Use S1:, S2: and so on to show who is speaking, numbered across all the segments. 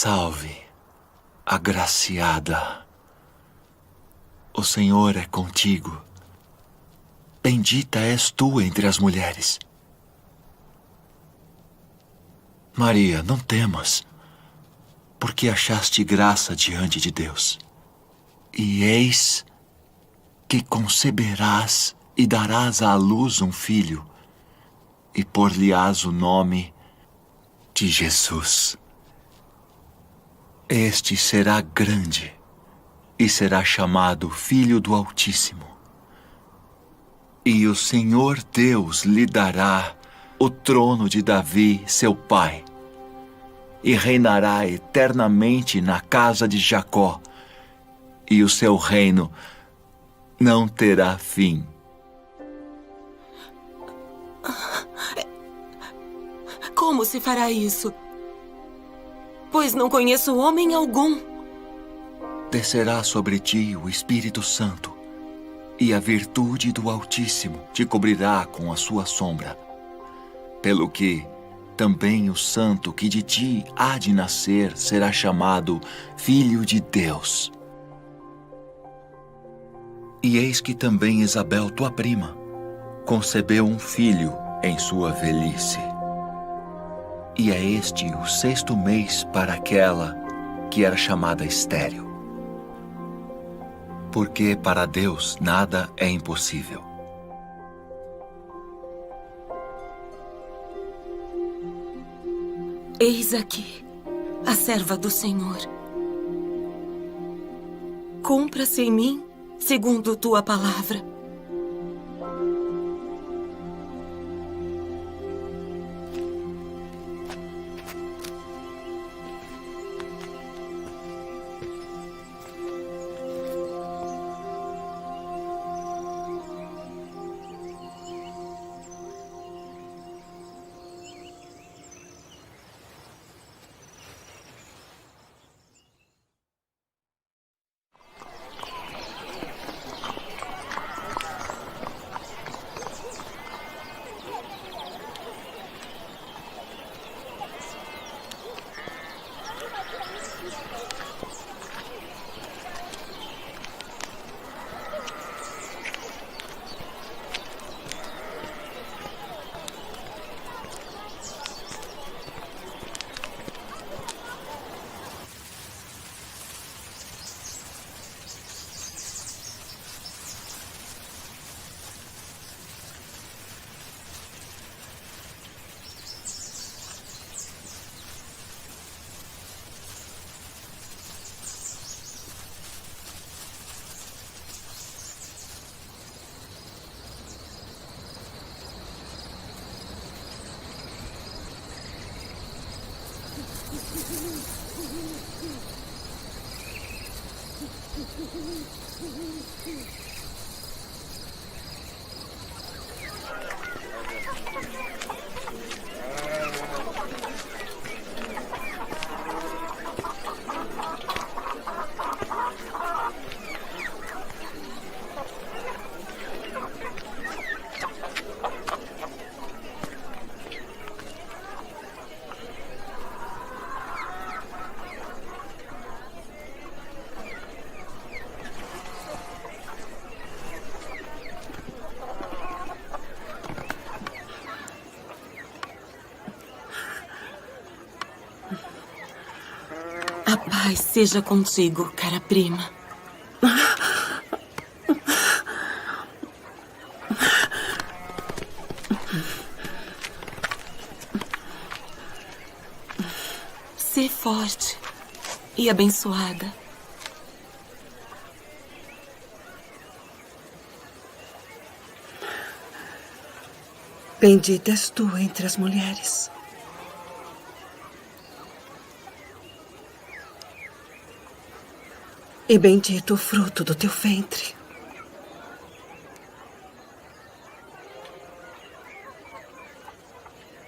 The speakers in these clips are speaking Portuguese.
S1: Salve, agraciada. O Senhor é contigo. Bendita és tu entre as mulheres. Maria, não temas, porque achaste graça diante de Deus. E eis que conceberás e darás à luz um filho, e por-lhe-ás o nome de Jesus. Este será grande e será chamado Filho do Altíssimo. E o Senhor Deus lhe dará o trono de Davi, seu pai, e reinará eternamente na casa de Jacó, e o seu reino não terá fim.
S2: Como se fará isso? Pois não conheço homem algum.
S1: Descerá sobre ti o Espírito Santo, e a virtude do Altíssimo te cobrirá com a sua sombra. Pelo que também o santo que de ti há de nascer será chamado Filho de Deus. E eis que também Isabel, tua prima, concebeu um filho em sua velhice. E é este o 6º mês para aquela que era chamada estéril. Porque para Deus nada é impossível.
S2: Eis aqui a serva do Senhor. Cumpra-se em mim segundo tua palavra. A paz seja contigo, cara prima. Sê forte e abençoada.
S3: Bendita és tu entre as mulheres. E bendito o fruto do teu ventre.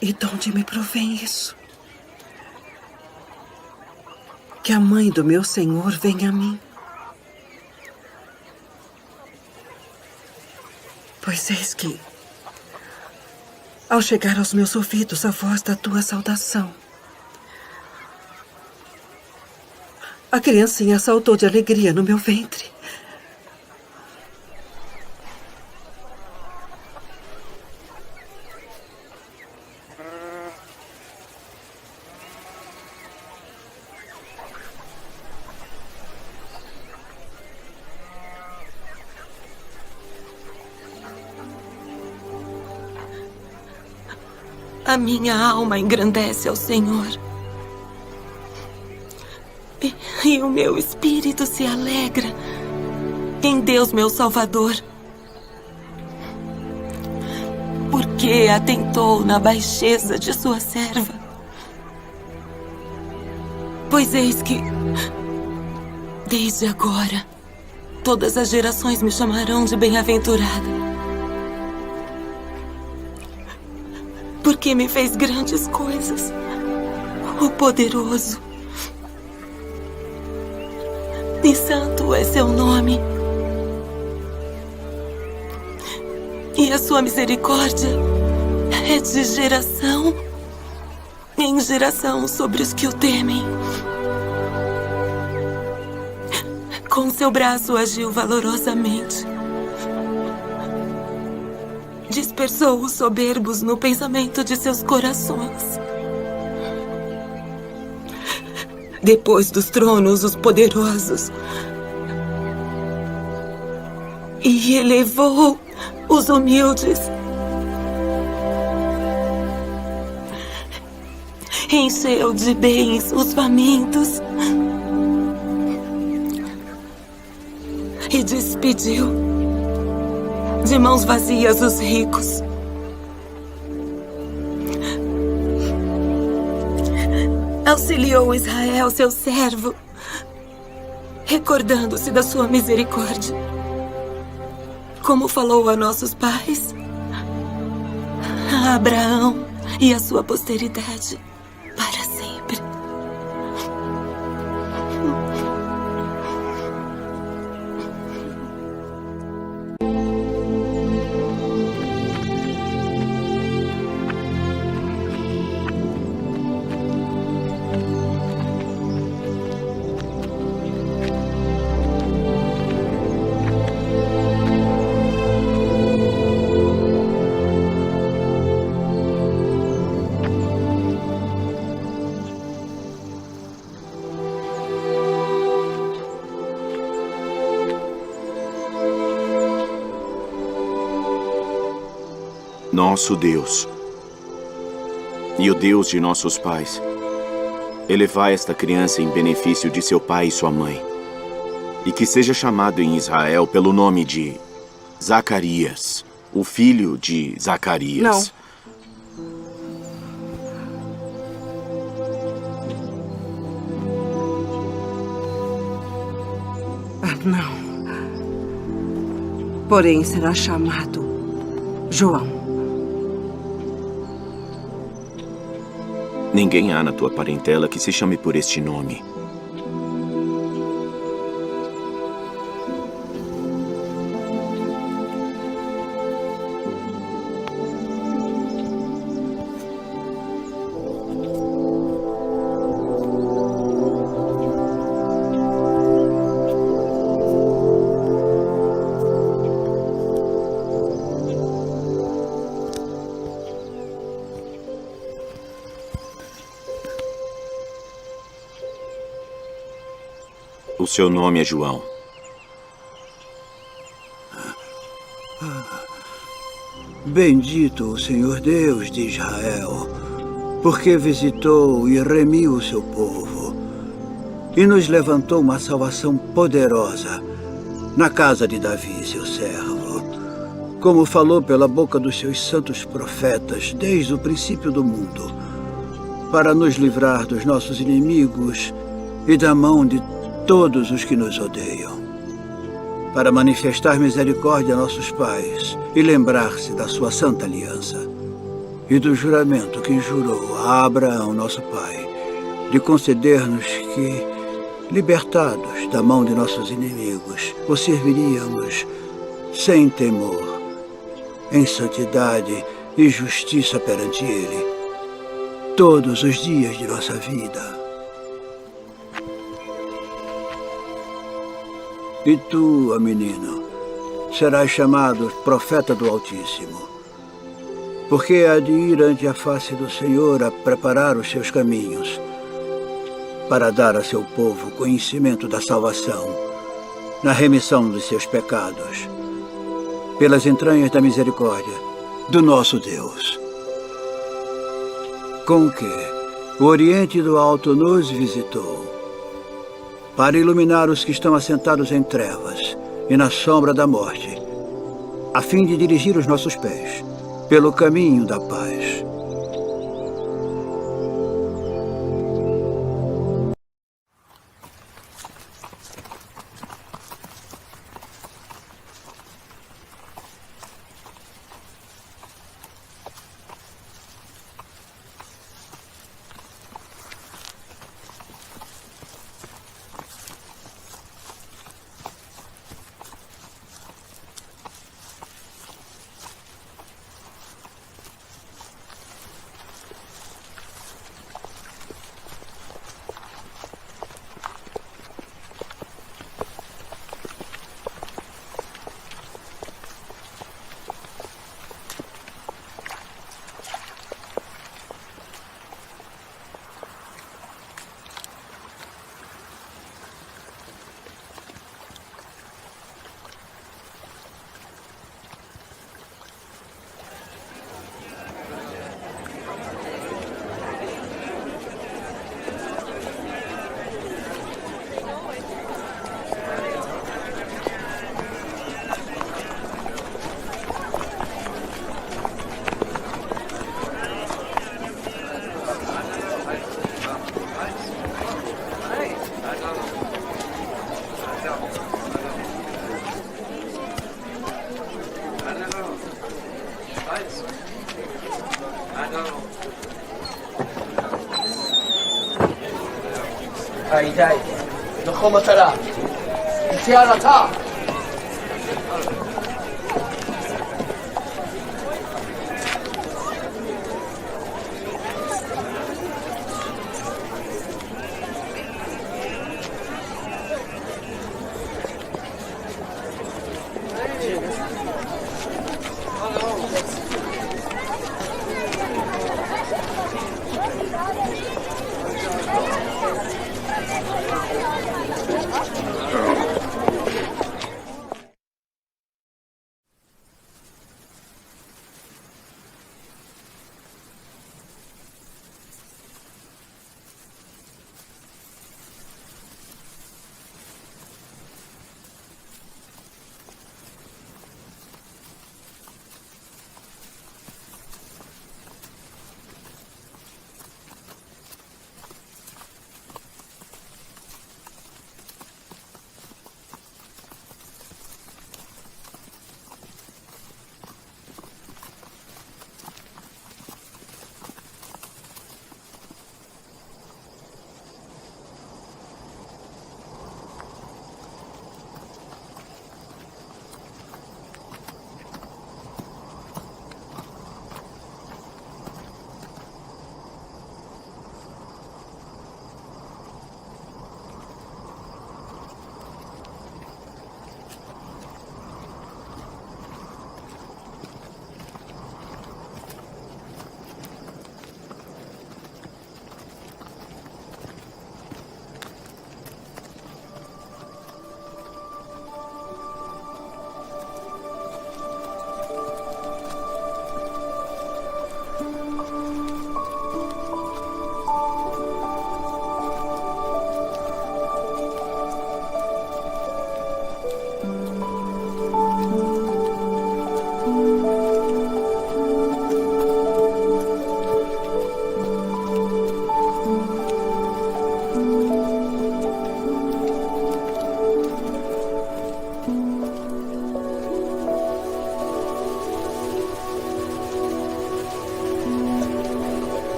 S3: E de onde me provém isso? Que a mãe do meu Senhor venha a mim. Pois eis que, ao chegar aos meus ouvidos a voz da tua saudação, A criancinha saltou de alegria no meu ventre.
S2: A minha alma engrandece ao Senhor. E o meu espírito se alegra em Deus, meu Salvador. Porque atentou na baixeza de sua serva. Pois eis que, desde agora, todas as gerações me chamarão de bem-aventurada. Porque me fez grandes coisas, o poderoso. E santo é seu nome. E a sua misericórdia é de geração em geração sobre os que o temem. Com seu braço agiu valorosamente. Dispersou os soberbos no pensamento de seus corações. Depois dos tronos, os poderosos. E elevou os humildes. Encheu de bens os famintos. E despediu de mãos vazias os ricos. Auxiliou Israel, seu servo, recordando-se da sua misericórdia, como falou a nossos pais, a Abraão e a sua posteridade para sempre.
S4: Nosso Deus e o Deus de nossos pais, elevai esta criança em benefício de seu pai e sua mãe, e que seja chamado em Israel pelo nome de Zacarias, o filho de Zacarias.
S3: Não. Porém, será chamado João.
S4: Ninguém há na tua parentela que se chame por este nome. O seu nome é João.
S5: Bendito o Senhor Deus de Israel, porque visitou e remiu o seu povo, e nos levantou uma salvação poderosa na casa de Davi, seu servo, como falou pela boca dos seus santos profetas desde o princípio do mundo, para nos livrar dos nossos inimigos e da mão de todos os que nos odeiam, para manifestar misericórdia a nossos pais e lembrar-se da sua santa aliança e do juramento que jurou a Abraão, nosso pai, de conceder-nos que, libertados da mão de nossos inimigos, o serviríamos sem temor, em santidade e justiça perante Ele, todos os dias de nossa vida. E tu, ó menino, serás chamado profeta do Altíssimo, porque há de ir ante a face do Senhor a preparar os seus caminhos, para dar a seu povo conhecimento da salvação, na remissão dos seus pecados, pelas entranhas da misericórdia do nosso Deus. Com que o Oriente do Alto nos visitou, para iluminar os que estão assentados em trevas e na sombra da morte, a fim de dirigir os nossos pés pelo caminho da paz.
S6: די, נקום מטרה. יציאה לתא.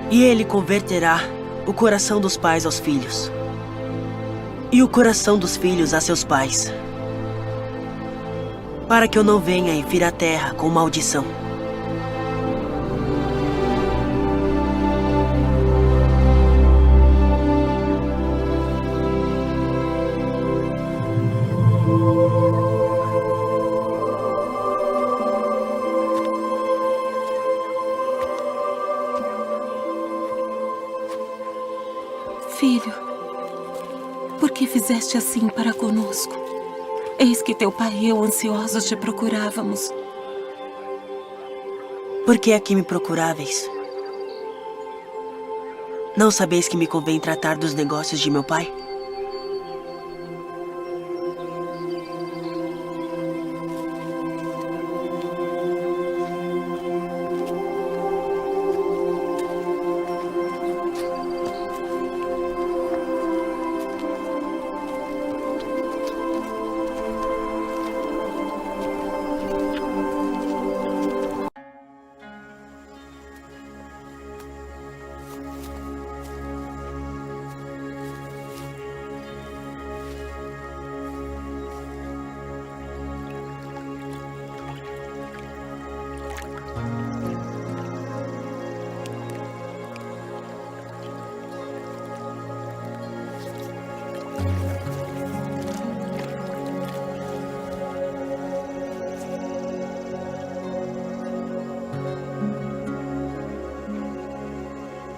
S7: E ele converterá o coração dos pais aos filhos, e o coração dos filhos a seus pais, para que eu não venha e fira a terra com maldição.
S2: Filho, por que fizeste assim para conosco? Eis que teu pai e eu ansiosos te procurávamos.
S7: Por que aqui me procuráveis? Não sabeis que me convém tratar dos negócios de meu pai?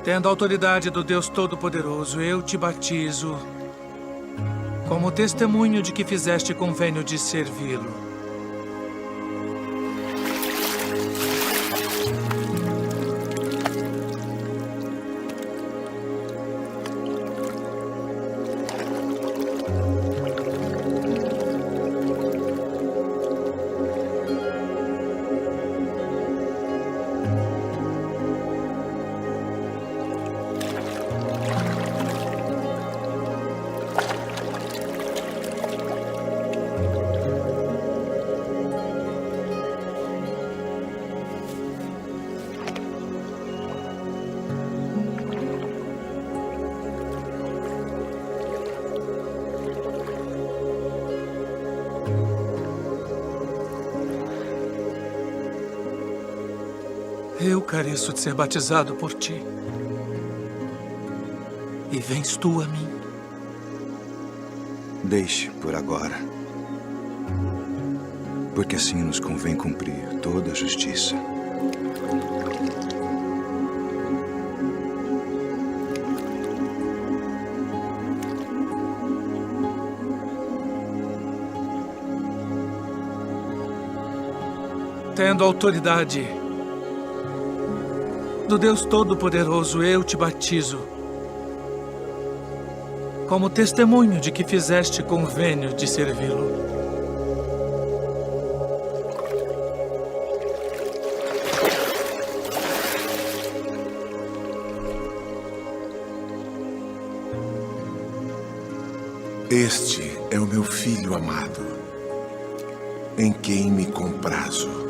S8: Tendo a autoridade do Deus Todo-Poderoso, eu te batizo como testemunho de que fizeste convênio de servi-lo. Eu careço de ser batizado por ti. E vens tu a mim.
S9: Deixe por agora. Porque assim nos convém cumprir toda a justiça.
S8: Tendo autoridade do Deus Todo-Poderoso, eu te batizo como testemunho de que fizeste convênio de servi-lo.
S10: Este é o meu filho amado, em quem me comprazo.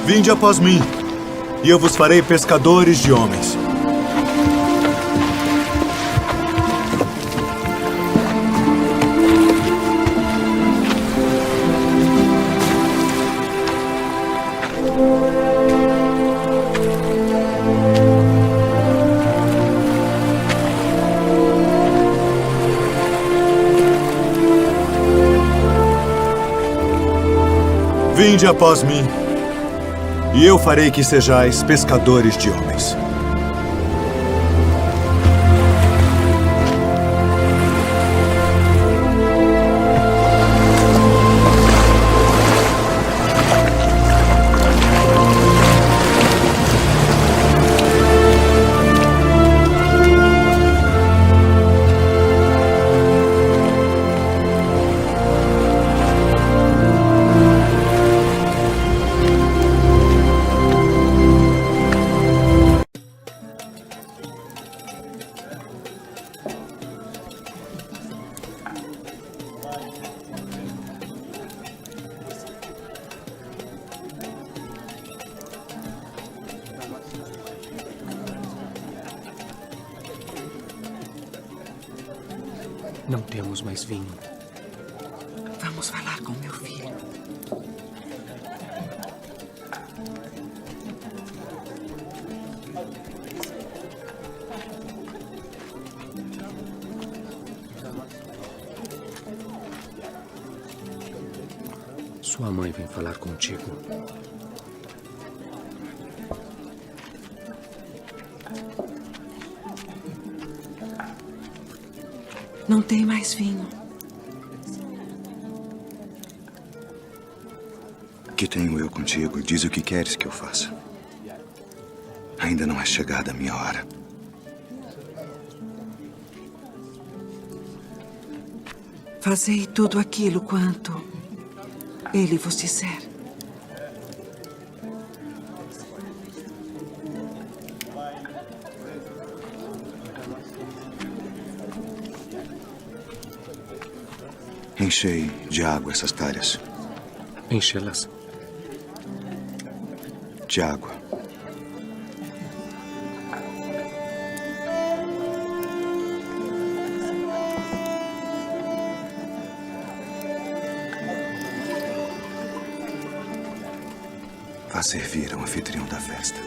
S11: Vinde após mim, e eu vos farei pescadores de homens. Vinde após mim, e eu farei que sejais pescadores de homens.
S12: Não temos mais vinho.
S3: Vamos falar com meu filho.
S12: Sua mãe vem falar contigo.
S3: Não tem mais vinho.
S9: Que tenho eu contigo? Diz o que queres que eu faça. Ainda não é chegada a minha hora.
S3: Fazei tudo aquilo quanto ele vos disser.
S9: Enchei de água essas talhas.
S12: Enchê-las.
S9: De água. Vá servir ao anfitrião da festa.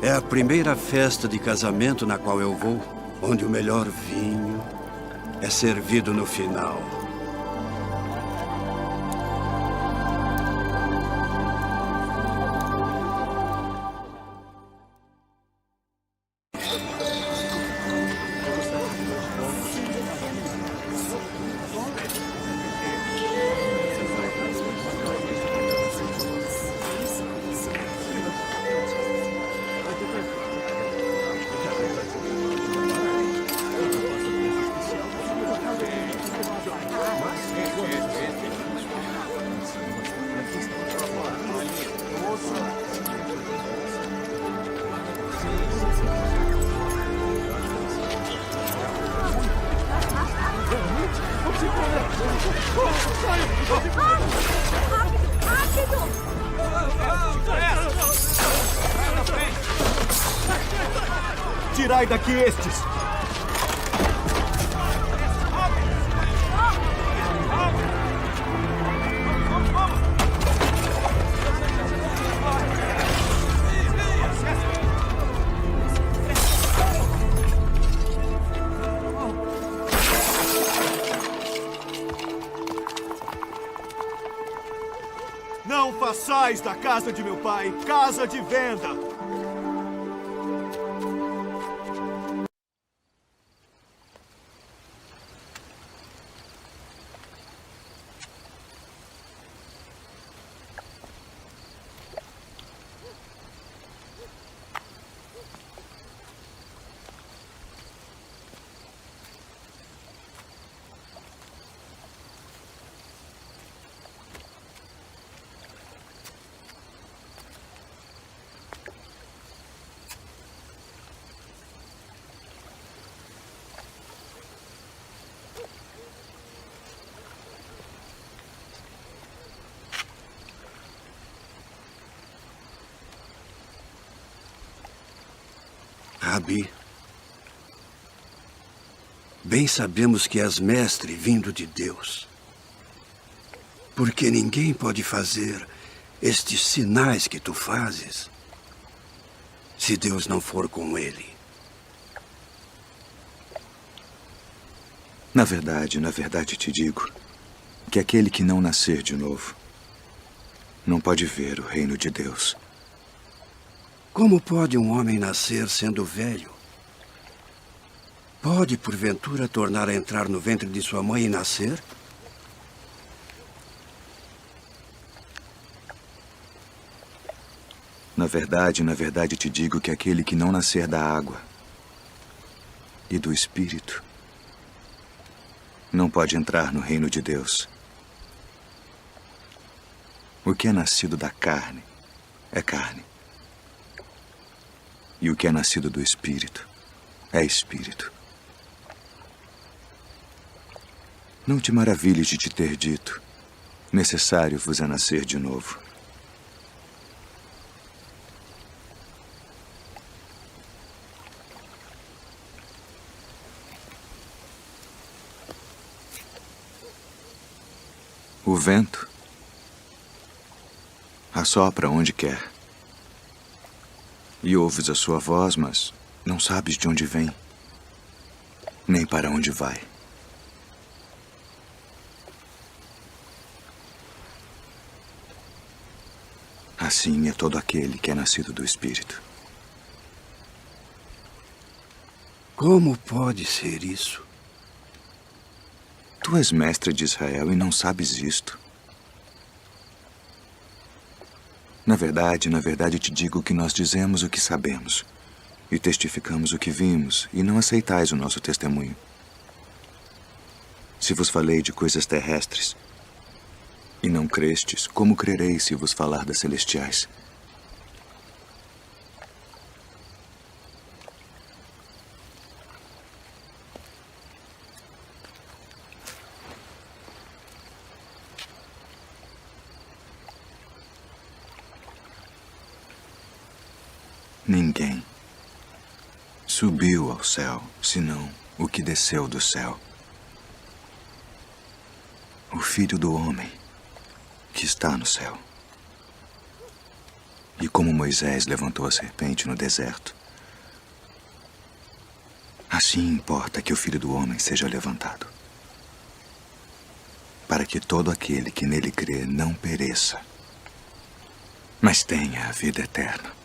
S5: É a primeira festa de casamento na qual eu vou, onde o melhor vinho é servido no final.
S11: Tirai daqui estes! Não façais da casa de meu pai casa de venda!
S13: Rabi, bem sabemos que és mestre vindo de Deus. Porque ninguém pode fazer estes sinais que tu fazes se Deus não for com ele.
S9: Na verdade te digo que aquele que não nascer de novo não pode ver o reino de Deus.
S13: Como pode um homem nascer sendo velho? Pode, porventura, tornar a entrar no ventre de sua mãe e nascer?
S9: Na verdade te digo que aquele que não nascer da água e do Espírito não pode entrar no reino de Deus. O que é nascido da carne é carne. E o que é nascido do Espírito é Espírito. Não te maravilhes de te ter dito: necessário vos é nascer de novo. O vento assopra onde quer. E ouves a sua voz, mas não sabes de onde vem, nem para onde vai. Assim é todo aquele que é nascido do Espírito.
S13: Como pode ser isso?
S9: Tu és mestre de Israel e não sabes isto. Na verdade te digo que nós dizemos o que sabemos e testificamos o que vimos, e não aceitais o nosso testemunho. Se vos falei de coisas terrestres e não crestes, como crereis se vos falar das celestiais? Ninguém subiu ao céu, senão o que desceu do céu. O Filho do Homem que está no céu. E como Moisés levantou a serpente no deserto, assim importa que o Filho do Homem seja levantado, para que todo aquele que nele crê não pereça, mas tenha a vida eterna.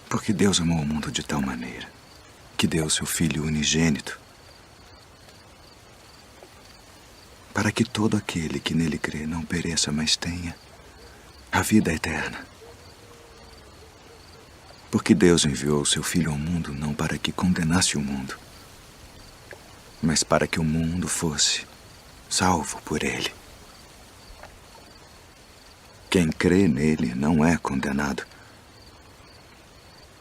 S9: Porque Deus amou o mundo de tal maneira que deu seu Filho unigênito, para que todo aquele que nele crê não pereça, mas tenha a vida eterna. Porque Deus enviou seu Filho ao mundo não para que condenasse o mundo, mas para que o mundo fosse salvo por ele. Quem crê nele não é condenado,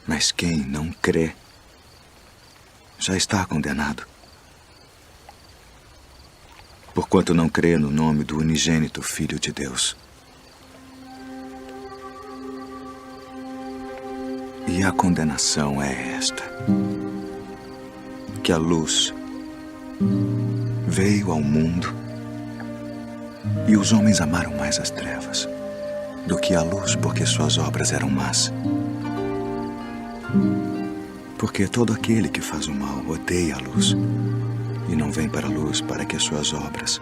S9: mas quem não crê já está condenado, porquanto não crê no nome do unigênito Filho de Deus. E a condenação é esta: que a luz veio ao mundo e os homens amaram mais as trevas do que a luz, porque suas obras eram más. Porque todo aquele que faz o mal odeia a luz e não vem para a luz, para que as suas obras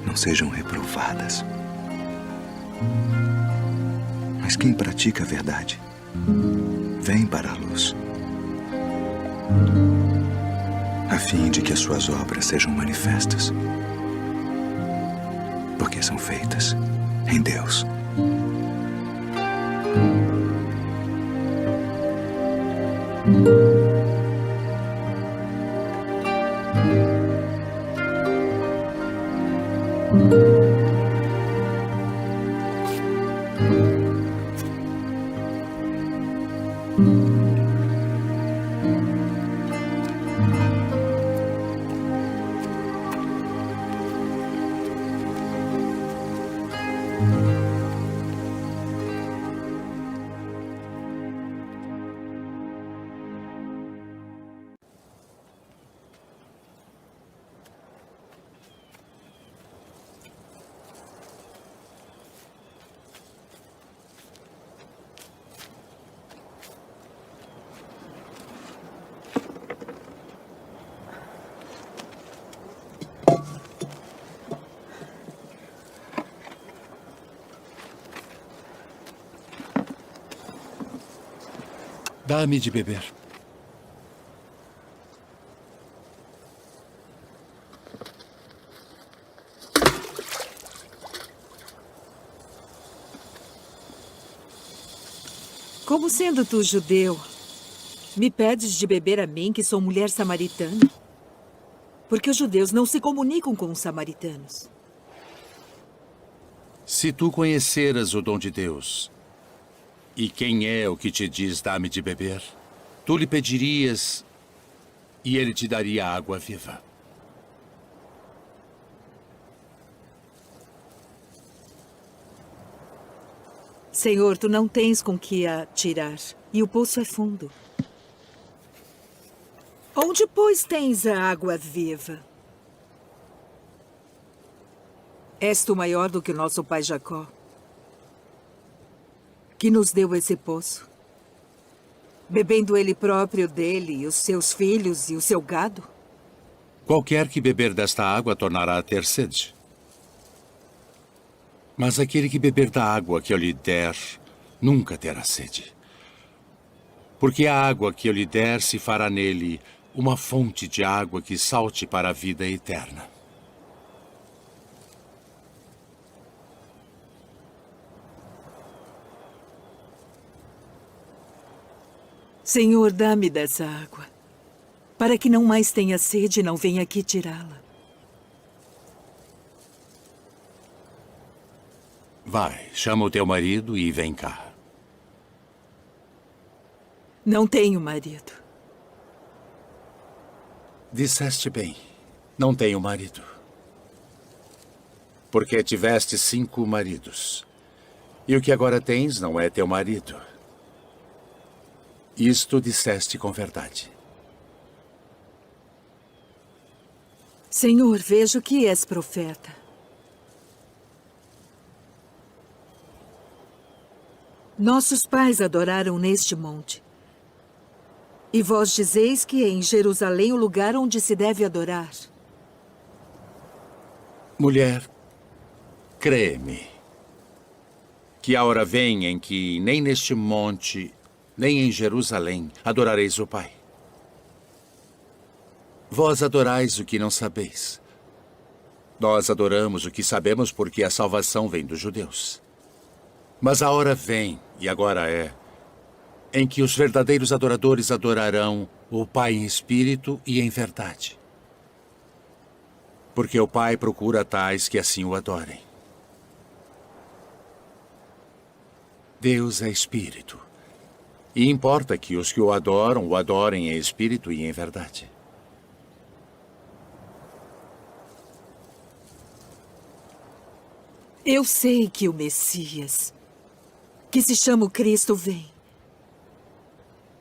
S9: não sejam reprovadas. Mas quem pratica a verdade vem para a luz, a fim de que as suas obras sejam manifestas, porque são feitas em Deus.
S14: Dá-me de beber.
S15: Como sendo tu judeu, me pedes de beber a mim, que sou mulher samaritana? Porque os judeus não se comunicam com os samaritanos.
S14: Se tu conheceras o dom de Deus, e quem é o que te diz dá-me de beber, tu lhe pedirias e ele te daria água viva.
S15: Senhor, tu não tens com que a tirar, e o poço é fundo. Onde, pois, tens a água viva? És tu maior do que o nosso pai Jacó, que nos deu esse poço, bebendo ele próprio dele, os seus filhos e o seu gado?
S14: Qualquer que beber desta água tornará a ter sede. Mas aquele que beber da água que eu lhe der, nunca terá sede. Porque a água que eu lhe der se fará nele uma fonte de água que salte para a vida eterna.
S15: Senhor, dá-me dessa água, para que não mais tenha sede e não venha aqui tirá-la.
S14: Vai, chama o teu marido e vem cá.
S15: Não tenho marido.
S14: Disseste bem, não tenho marido. Porque tiveste 5 maridos. E o que agora tens não é teu marido. Isto disseste com verdade.
S15: Senhor, vejo que és profeta. Nossos pais adoraram neste monte. E vós dizeis que é em Jerusalém o lugar onde se deve adorar.
S14: Mulher, crê-me, que a hora vem em que nem neste monte, nem em Jerusalém adorareis o Pai. Vós adorais o que não sabeis. Nós adoramos o que sabemos porque a salvação vem dos judeus. Mas a hora vem, e agora é, em que os verdadeiros adoradores adorarão o Pai em espírito e em verdade. Porque o Pai procura tais que assim o adorem. Deus é espírito. E importa que os que o adorem em espírito e em verdade.
S15: Eu sei que o Messias, que se chama o Cristo, vem.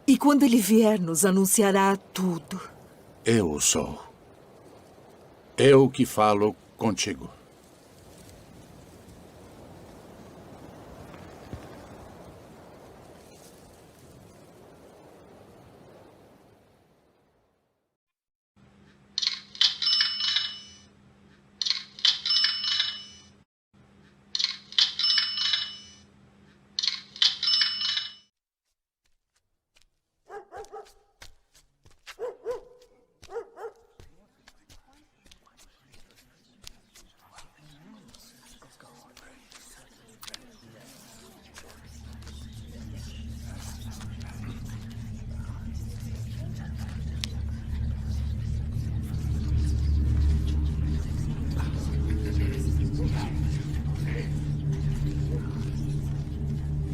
S15: E quando ele vier, nos anunciará tudo.
S14: Eu o sou. Eu que falo contigo.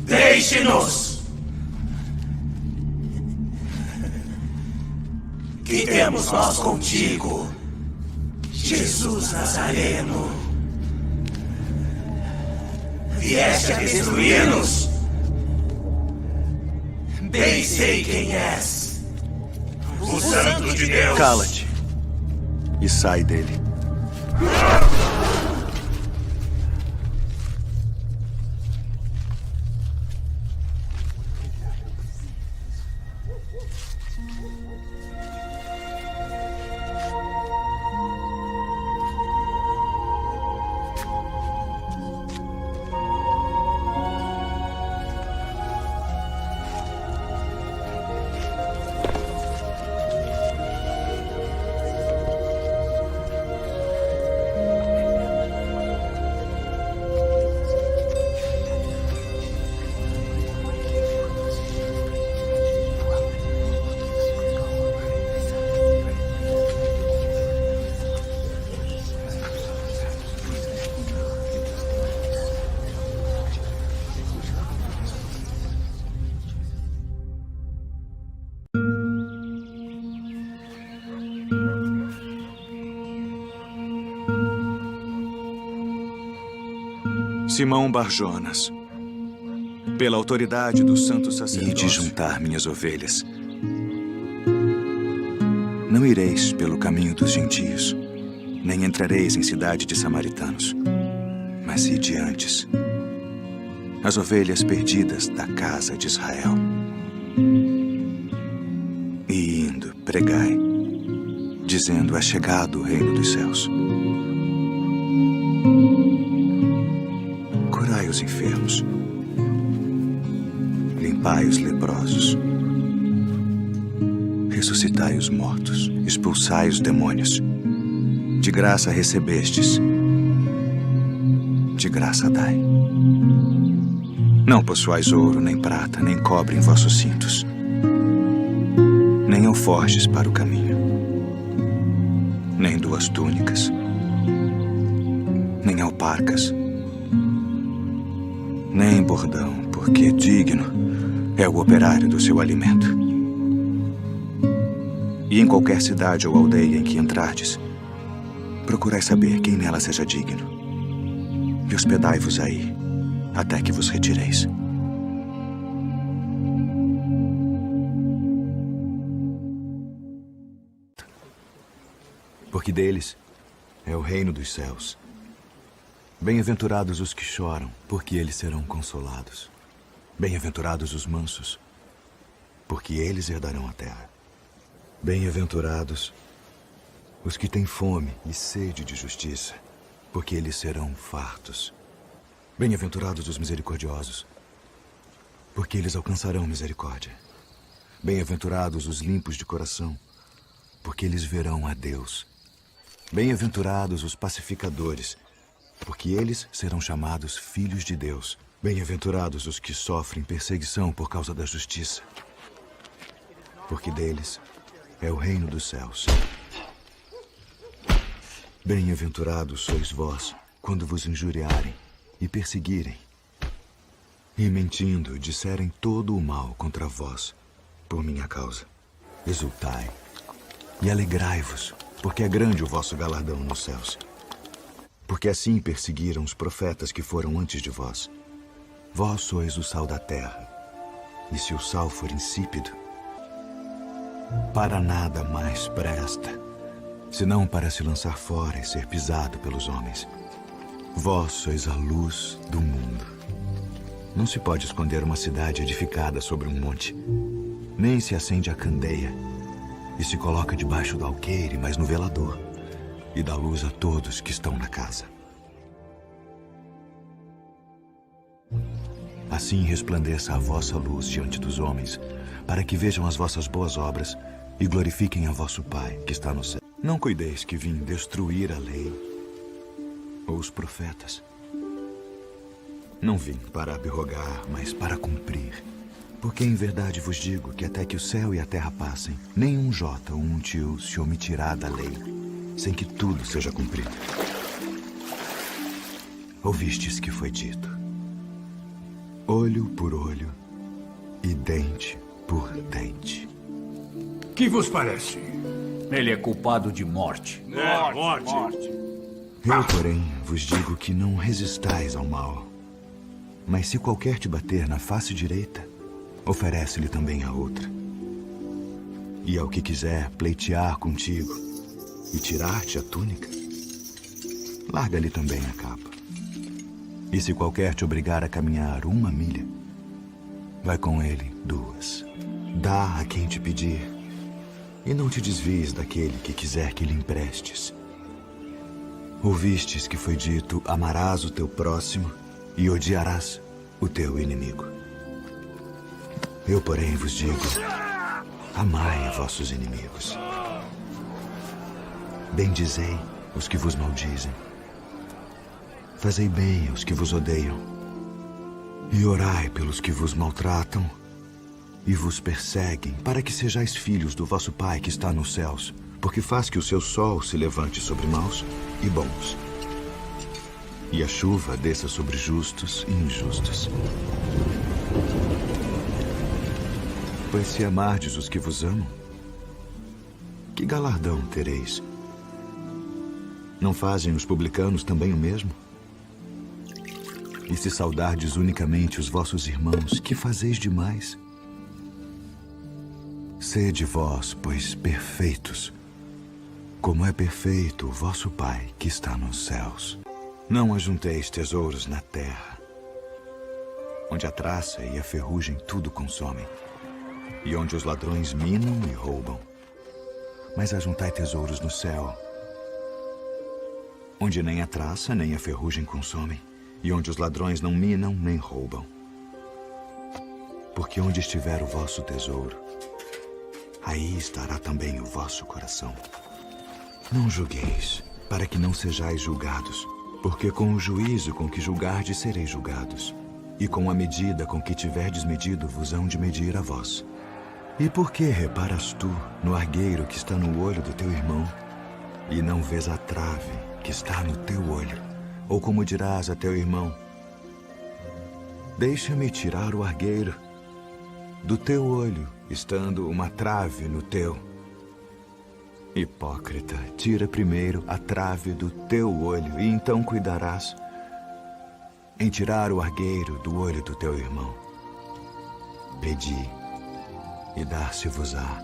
S16: Deixe-nos! Que temos nós contigo, Jesus Nazareno? Vieste a destruir-nos? Bem sei quem és. O Santo de Deus.
S9: Cala-te e sai dele. Simão Bar-Jonas, pela autoridade do santo sacerdócio, e de juntar minhas ovelhas. Não ireis pelo caminho dos gentios, nem entrareis em cidade de samaritanos, mas ide antes, as ovelhas perdidas da casa de Israel. E indo, pregai, dizendo: é chegado o reino dos céus. Curai os enfermos, limpai os leprosos, ressuscitai os mortos, expulsai os demônios. De graça recebestes, de graça dai. Não possuais ouro, nem prata, nem cobre em vossos cintos, nem alforjes para o caminho, nem 2 túnicas, nem alparcas, nem bordão, porque digno é o operário do seu alimento. E em qualquer cidade ou aldeia em que entrardes, procurai saber quem nela seja digno, e hospedai-vos aí, até que vos retireis.
S11: Porque deles é o reino dos céus. Bem-aventurados os que choram, porque eles serão consolados. Bem-aventurados os mansos, porque eles herdarão a terra. Bem-aventurados os que têm fome e sede de justiça, porque eles serão fartos. Bem-aventurados os misericordiosos, porque eles alcançarão misericórdia. Bem-aventurados os limpos de coração, porque eles verão a Deus. Bem-aventurados os pacificadores, porque eles serão chamados filhos de Deus. Bem-aventurados os que sofrem perseguição por causa da justiça, porque deles é o reino dos céus. Bem-aventurados sois vós, quando vos injuriarem e perseguirem, e mentindo disserem todo o mal contra vós, por minha causa. Exultai e alegrai-vos, porque é grande o vosso galardão nos céus. Porque assim perseguiram os profetas que foram antes de vós. Vós sois o sal da terra, e se o sal for insípido, para nada mais presta, senão para se lançar fora e ser pisado pelos homens. Vós sois a luz do mundo. Não se pode esconder uma cidade edificada sobre um monte, nem se acende a candeia e se coloca debaixo do alqueire, mas no velador, e dá luz a todos que estão na casa. Assim resplandeça a vossa luz diante dos homens, para que vejam as vossas boas obras e glorifiquem a vosso Pai que está no céu. Não cuideis que vim destruir a lei ou os profetas. Não vim para abrogar, mas para cumprir. Porque em verdade vos digo que até que o céu e a terra passem, nem um jota ou um tio se omitirá da lei, sem que tudo seja cumprido. Ouvistes que foi dito: olho por olho e dente por dente.
S17: Que vos parece?
S18: Ele é culpado de morte.
S17: Morte.
S11: Eu, porém, vos digo que não resistais ao mal. Mas se qualquer te bater na face direita, oferece-lhe também a outra. E ao que quiser pleitear contigo e tirar-te a túnica, larga-lhe também a capa. E se qualquer te obrigar a caminhar 1 milha, vai com ele 2. Dá a quem te pedir, e não te desvies daquele que quiser que lhe emprestes. Ouvistes que foi dito: amarás o teu próximo e odiarás o teu inimigo. Eu, porém, vos digo: amai vossos inimigos. Bendizei os que vos maldizem. Fazei bem aos que vos odeiam. E orai pelos que vos maltratam e vos perseguem, para que sejais filhos do vosso Pai que está nos céus, porque faz que o seu sol se levante sobre maus e bons, e a chuva desça sobre justos e injustos. Pois se amardes os que vos amam, que galardão tereis? Não fazem os publicanos também o mesmo? E se saudardes unicamente os vossos irmãos, que fazeis demais? Sede vós, pois, perfeitos, como é perfeito o vosso Pai que está nos céus. Não ajunteis tesouros na terra, onde a traça e a ferrugem tudo consomem, e onde os ladrões minam e roubam. Mas ajuntai tesouros no céu, onde nem a traça nem a ferrugem consomem, e onde os ladrões não minam nem roubam. Porque onde estiver o vosso tesouro, aí estará também o vosso coração. Não julgueis, para que não sejais julgados, porque com o juízo com que julgardes sereis julgados, e com a medida com que tiverdes medido vos hão de medir a vós. E por que reparas tu no argueiro que está no olho do teu irmão, e não vês a trave que está no teu olho? Ou como dirás a teu irmão: deixa-me tirar o argueiro do teu olho, estando uma trave no teu. Hipócrita, tira primeiro a trave do teu olho, e então cuidarás em tirar o argueiro do olho do teu irmão. Pedi, e dar-se-vos-á.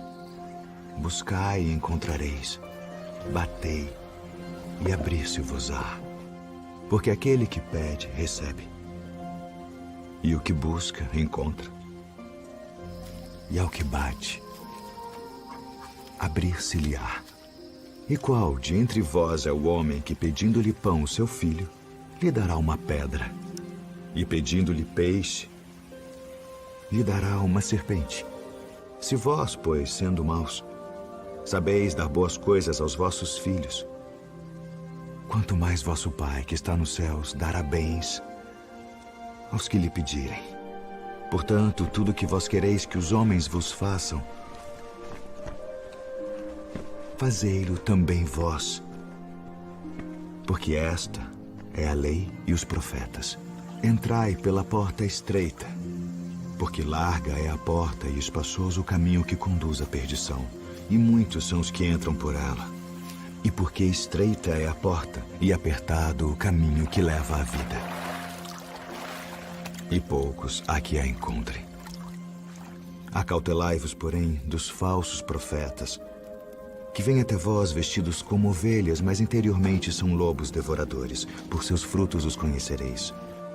S11: Buscai e encontrareis. Batei, e abrir-se-vos-á. Porque aquele que pede, recebe. E o que busca, encontra. E ao que bate, abrir-se-lhe-á. E qual de entre vós é o homem que, pedindo-lhe pão o seu filho, lhe dará uma pedra? E pedindo-lhe peixe, lhe dará uma serpente? Se vós, pois, sendo maus, sabeis dar boas coisas aos vossos filhos, quanto mais vosso Pai, que está nos céus, dará bens aos que lhe pedirem. Portanto, tudo que vós quereis que os homens vos façam, fazei-lo também vós. Porque esta é a lei e os profetas. Entrai pela porta estreita, porque larga é a porta e espaçoso o caminho que conduz à perdição, e muitos são os que entram por ela. E porque estreita é a porta e apertado o caminho que leva à vida, e poucos há que a encontrem. Acautelai-vos, porém, dos falsos profetas, que vêm até vós vestidos como ovelhas, mas interiormente são lobos devoradores. Por seus frutos os conhecereis.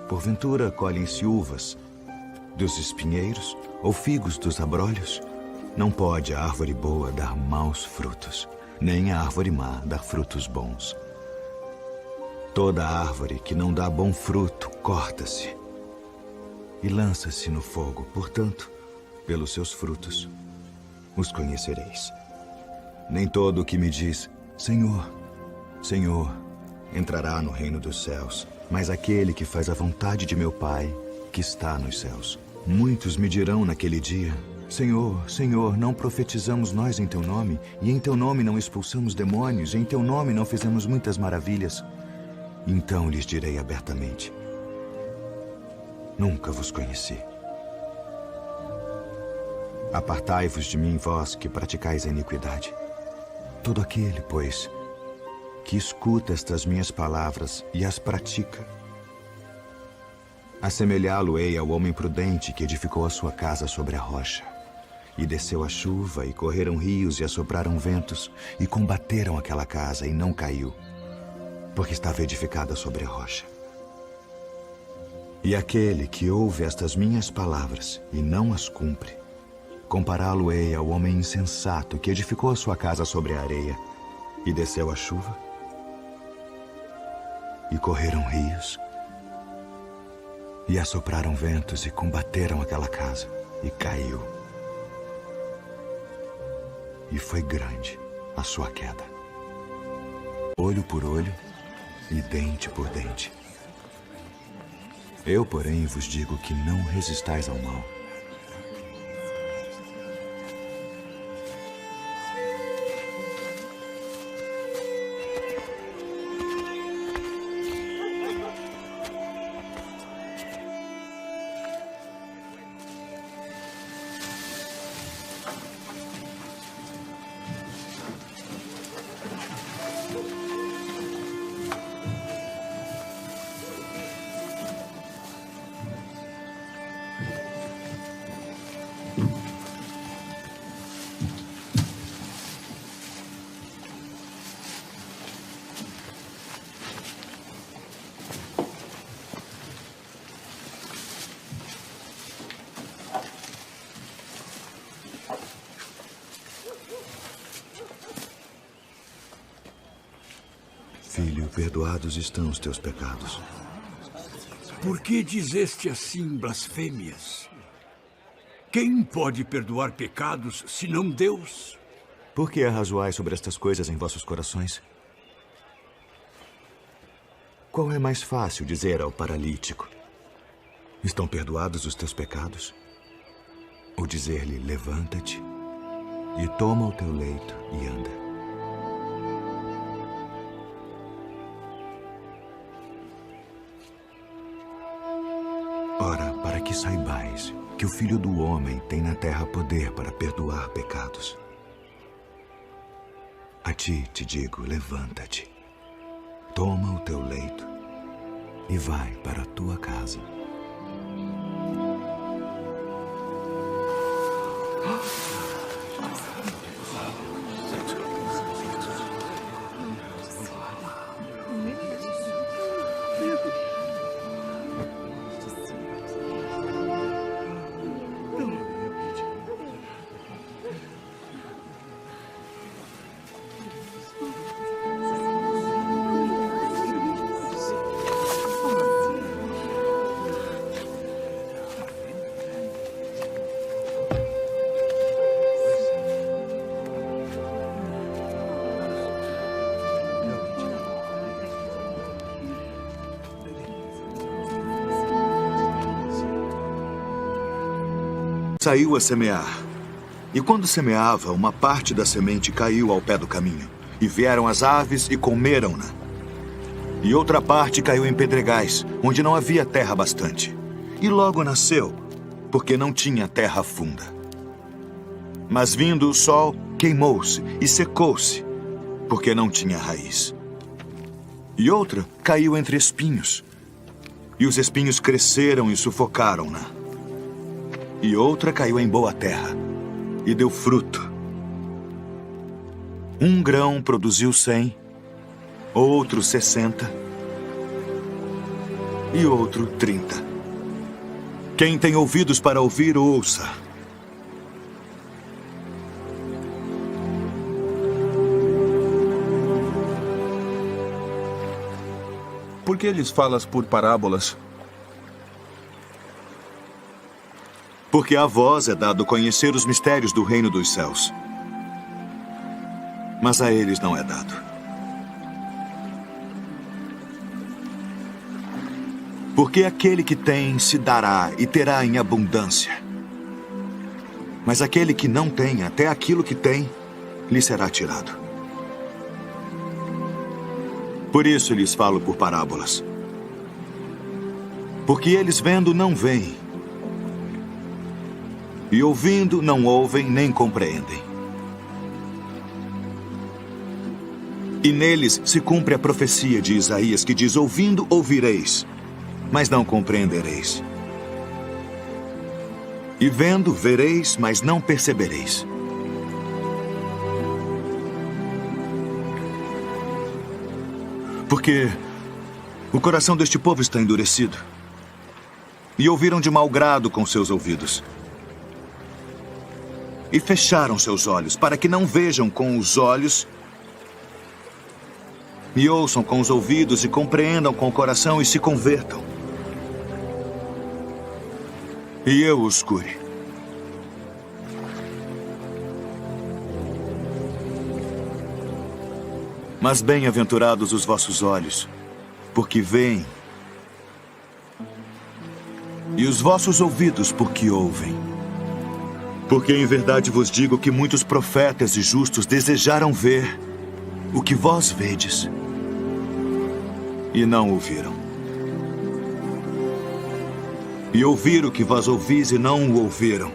S11: Porventura colhem-se uvas dos espinheiros ou figos dos abrolhos? Não pode a árvore boa dar maus frutos, nem a árvore má dar frutos bons. Toda árvore que não dá bom fruto corta-se e lança-se no fogo. Portanto, pelos seus frutos os conhecereis. Nem todo o que me diz, Senhor, Senhor, entrará no reino dos céus, mas aquele que faz a vontade de meu Pai, que está nos céus. Muitos me dirão naquele dia: Senhor, Senhor, não profetizamos nós em teu nome, e em teu nome não expulsamos demônios, e em teu nome não fizemos muitas maravilhas? Então lhes direi abertamente: nunca vos conheci. Apartai-vos de mim, vós que praticais a iniquidade. Todo aquele, pois, que escuta estas minhas palavras e as pratica, assemelhá-lo-ei ao homem prudente que edificou a sua casa sobre a rocha. E desceu a chuva, e correram rios, e assopraram ventos, e combateram aquela casa, e não caiu, porque estava edificada sobre a rocha. E aquele que ouve estas minhas palavras e não as cumpre, compará-lo-ei ao homem insensato que edificou a sua casa sobre a areia, e desceu a chuva, e correram rios, e assopraram ventos, e combateram aquela casa, e caiu. E foi grande a sua queda. Olho por olho e dente por dente. Eu, porém, vos digo que não resistais ao mal. filho, perdoados estão os teus pecados.
S18: Por que dizeste assim blasfêmias? Quem pode perdoar pecados, senão Deus?
S11: Por que arrazoais sobre estas coisas em vossos corações? Qual é mais fácil dizer ao paralítico: estão perdoados os teus pecados? Ou dizer-lhe: levanta-te e toma o teu leito e anda? Ora, para que saibais que o Filho do Homem tem na terra poder para perdoar pecados. A ti te digo, levanta-te, toma o teu leito e vai para a tua casa. Saiu a semear. E quando semeava, uma parte da semente caiu ao pé do caminho. E vieram as aves e comeram-na. E outra parte caiu em pedregais, onde não havia terra bastante. E logo nasceu, porque não tinha terra funda. Mas vindo o sol, queimou-se e secou-se, porque não tinha raiz. E outra caiu entre espinhos. E os espinhos cresceram e sufocaram-na. E outra caiu em boa terra, e deu fruto. Um grão produziu 100, outro 60, e outro 30. Quem tem ouvidos para ouvir, ouça.
S19: Por que lhes falas por parábolas?
S11: Porque a vós é dado conhecer os mistérios do reino dos céus. Mas a eles não é dado. Porque aquele que tem se dará e terá em abundância. Mas aquele que não tem, até aquilo que tem, lhe será tirado. Por isso lhes falo por parábolas. Porque eles vendo não veem. E ouvindo, não ouvem nem compreendem. E neles se cumpre a profecia de Isaías, que diz: ouvindo, ouvireis, mas não compreendereis. E vendo, vereis, mas não percebereis. Porque o coração deste povo está endurecido. E ouviram de mau grado com seus ouvidos. E fecharam seus olhos, para que não vejam com os olhos, e ouçam com os ouvidos, e compreendam com o coração, e se convertam. E eu os cure. Mas bem-aventurados os vossos olhos, porque veem, e os vossos ouvidos, porque ouvem. Porque em verdade vos digo que muitos profetas e justos desejaram ver o que vós vedes e não ouviram. E ouvir o que vós ouvis e não o ouviram.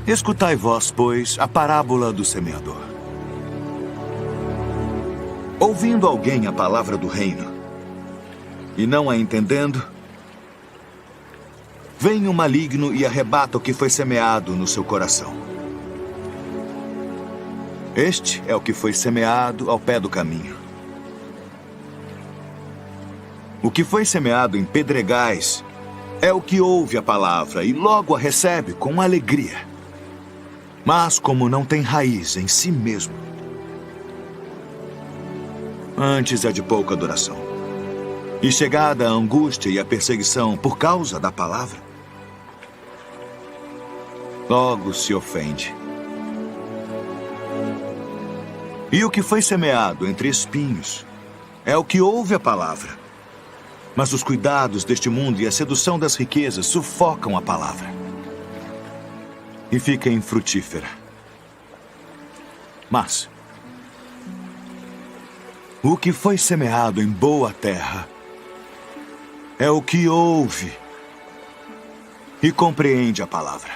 S11: Escutai vós, pois, a parábola do semeador. Ouvindo alguém a palavra do reino, e não a entendendo, vem o maligno e arrebata o que foi semeado no seu coração. Este é o que foi semeado ao pé do caminho. O que foi semeado em pedregais é o que ouve a palavra e logo a recebe com alegria. Mas como não tem raiz em si mesmo, antes é de pouca duração. E chegada a angústia e a perseguição por causa da palavra, logo se ofende. E o que foi semeado entre espinhos é o que ouve a palavra. Mas os cuidados deste mundo e a sedução das riquezas sufocam a palavra e fica infrutífera. Mas o que foi semeado em boa terra é o que ouve e compreende a palavra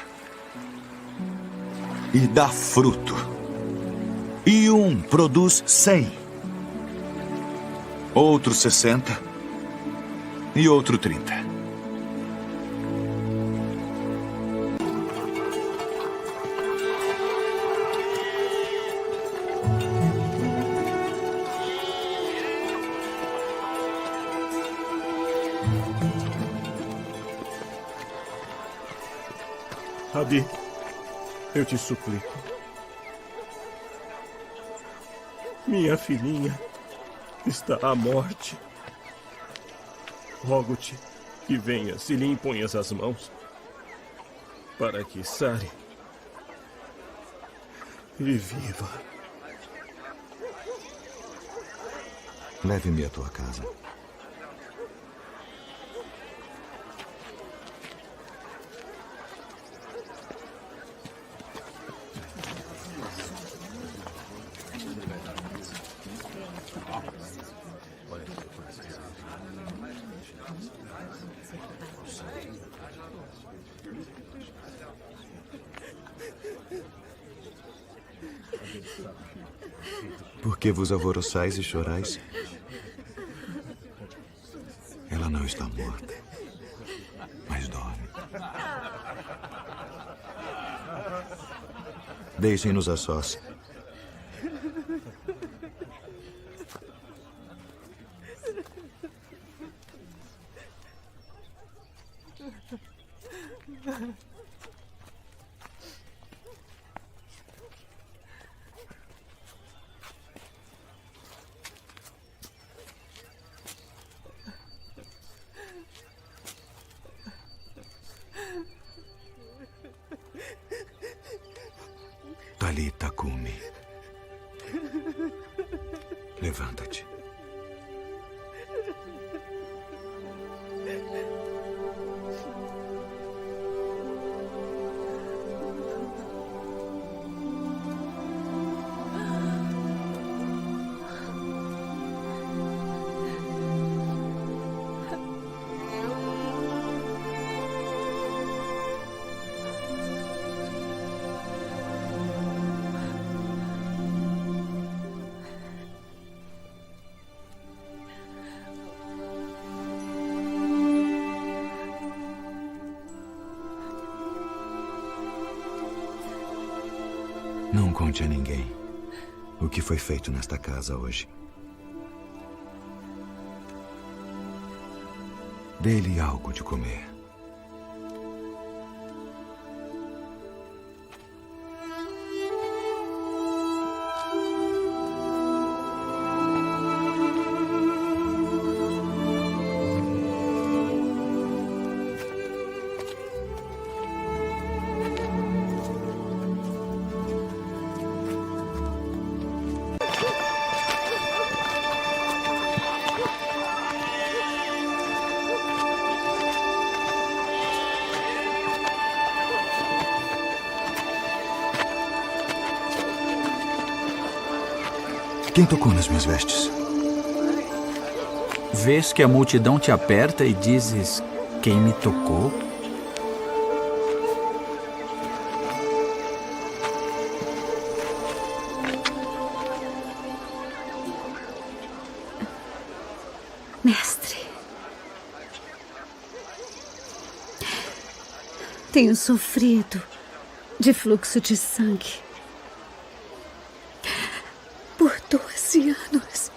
S11: e dá fruto. E um produz 100, outro 60 e outro 30.
S17: Rabi, eu te suplico. Minha filhinha está à morte. Rogo-te que venhas e lhe imponhas as mãos para que sare e viva.
S11: Leve-me à tua casa. Por que vos alvoroçais e chorais? Ela não está morta, mas dorme. Deixem-nos a sós. Talita Cumi. Levanta-te. Não conte a ninguém o que foi feito nesta casa hoje. Dê-lhe algo de comer. Quem tocou nas minhas vestes?
S20: Vês que a multidão te aperta e dizes: quem me tocou?
S21: Mestre, tenho sofrido de fluxo de sangue por 12 anos.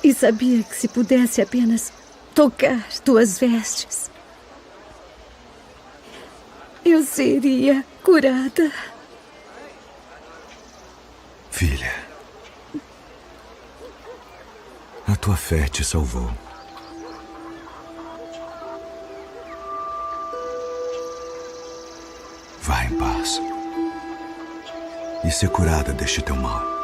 S21: E sabia que se pudesse apenas tocar tuas vestes, eu seria curada.
S11: Filha, a tua fé te salvou. Vá em paz e ser curada deste teu mal.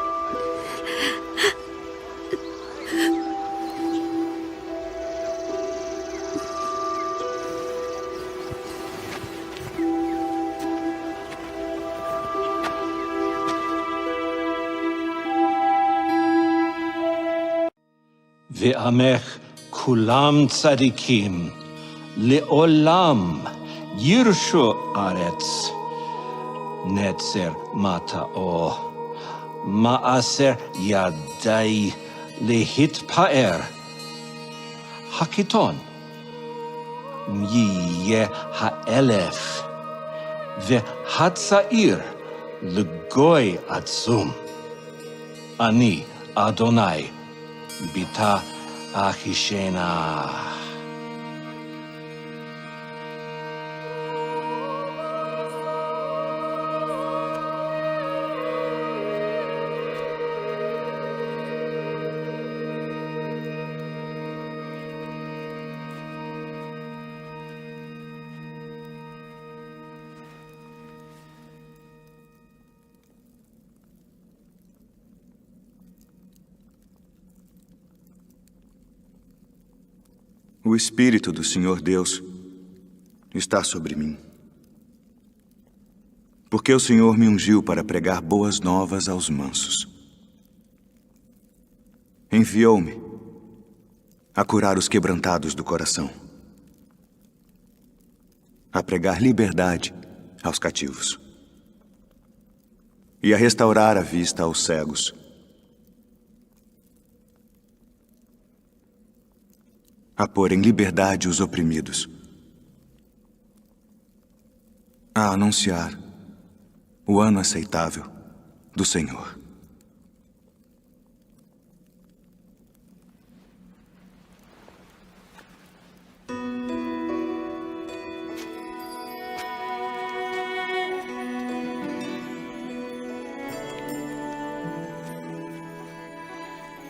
S1: ועמך כולם צדיקים, לעולם ירשו ארץ. נצר מטעו, מעשר ידי להתפאר. הקיטון, יהיה האלף, והצעיר לגוי עצום. אני, אדוני, ביתה אחישנה.
S9: O Espírito do Senhor Deus está sobre mim, porque o Senhor me ungiu para pregar boas novas aos mansos. Enviou-me a curar os quebrantados do coração, a pregar liberdade aos cativos e a restaurar a vista aos cegos, a pôr em liberdade os oprimidos, a anunciar o ano aceitável do Senhor.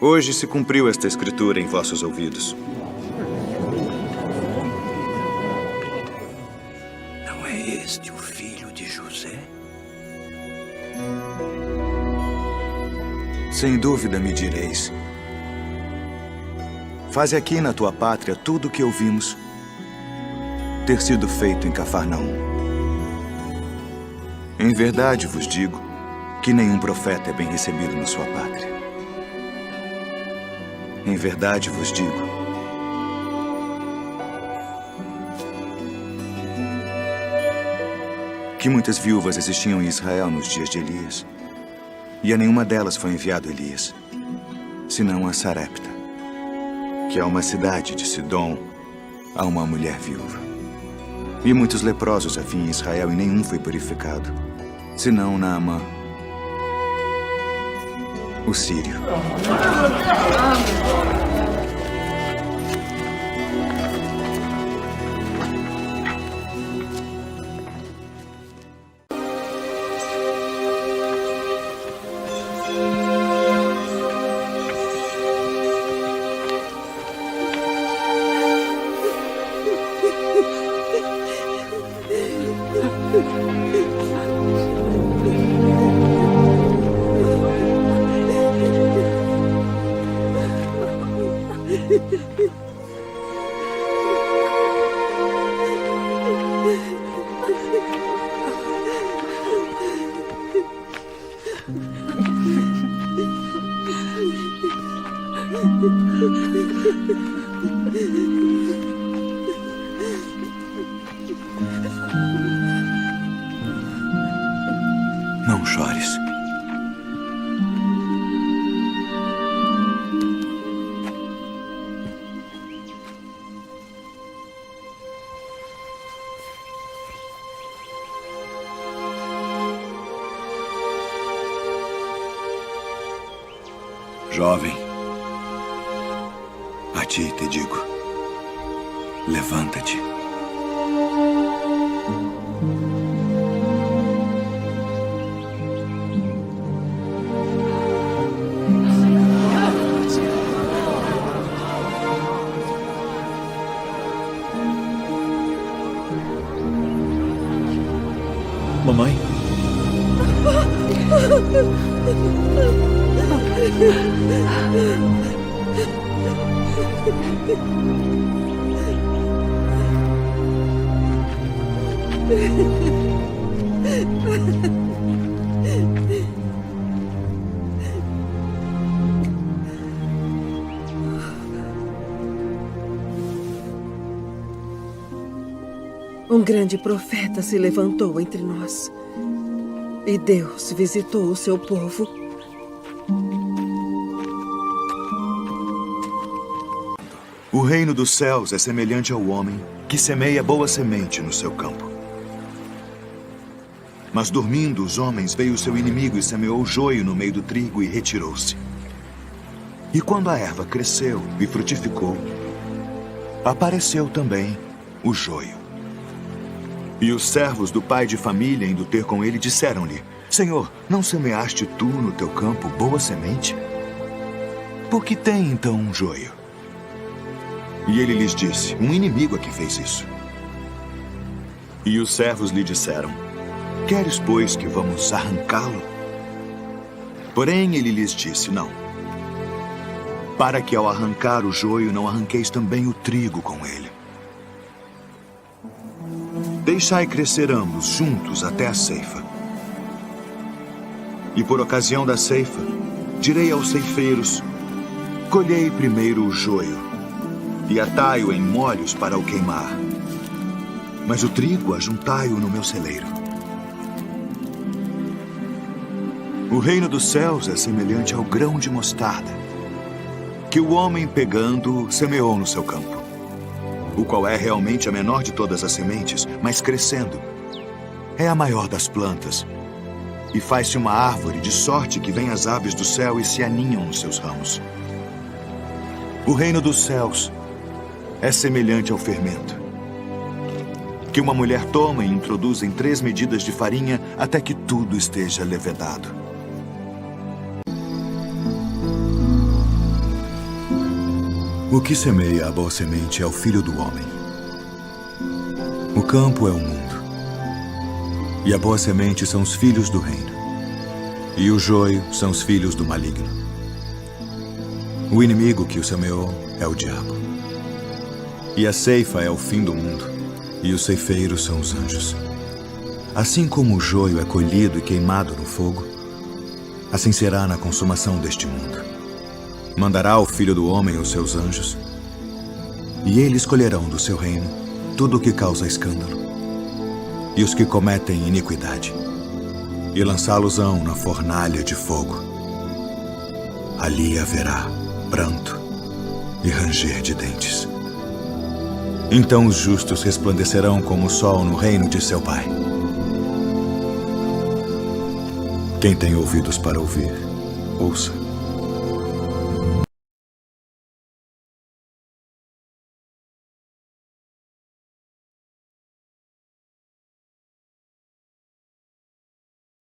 S9: Hoje se cumpriu esta escritura em vossos ouvidos.
S13: Não é este o filho de José?
S9: Sem dúvida me direis: faze aqui na tua pátria tudo o que ouvimos ter sido feito em Cafarnaum. Em verdade vos digo que nenhum profeta é bem recebido na sua pátria. Em verdade vos digo que muitas viúvas existiam em Israel nos dias de Elias, e a nenhuma delas foi enviado Elias, senão a Sarepta, que é uma cidade de Sidom, a uma mulher viúva. E muitos leprosos havia em Israel, e nenhum foi purificado, senão Naamã, o sírio. Não chores. Jovem, a ti te digo, levanta-te.
S3: Um grande profeta se levantou entre nós. E Deus visitou o seu povo.
S11: O reino dos céus é semelhante ao homem que semeia boa semente no seu campo. Mas dormindo os homens, veio o seu inimigo e semeou joio no meio do trigo e retirou-se. E quando a erva cresceu e frutificou, apareceu também o joio. E os servos do pai de família, indo ter com ele, disseram-lhe: Senhor, não semeaste tu no teu campo boa semente? Por que tem então um joio? E ele lhes disse: um inimigo é que fez isso. E os servos lhe disseram: queres, pois, que vamos arrancá-lo? Porém ele lhes disse: não, para que ao arrancar o joio não arranqueis também o trigo com ele. Deixai crescer ambos juntos até a ceifa. E por ocasião da ceifa, direi aos ceifeiros: colhei primeiro o joio, e atai-o em molhos para o queimar. Mas o trigo ajuntai-o no meu celeiro. O reino dos céus é semelhante ao grão de mostarda, que o homem pegando semeou no seu campo, o qual é realmente a menor de todas as sementes, mas crescendo é a maior das plantas, e faz-se uma árvore de sorte que vêm as aves do céu e se aninham nos seus ramos. O reino dos céus é semelhante ao fermento, que uma mulher toma e introduz em 3 medidas de farinha até que tudo esteja levedado. O que semeia a boa semente é o Filho do Homem. O campo é o mundo, e a boa semente são os filhos do reino, e o joio são os filhos do maligno. O inimigo que o semeou é o diabo. E a ceifa é o fim do mundo, e os ceifeiros são os anjos. Assim como o joio é colhido e queimado no fogo, assim será na consumação deste mundo. Mandará o Filho do Homem os seus anjos, e eles colherão do seu reino tudo o que causa escândalo, e os que cometem iniquidade, e lançá-los-ão na fornalha de fogo. Ali haverá pranto e ranger de dentes. Então os justos resplandecerão como o sol no reino de seu Pai. Quem tem ouvidos para ouvir, ouça.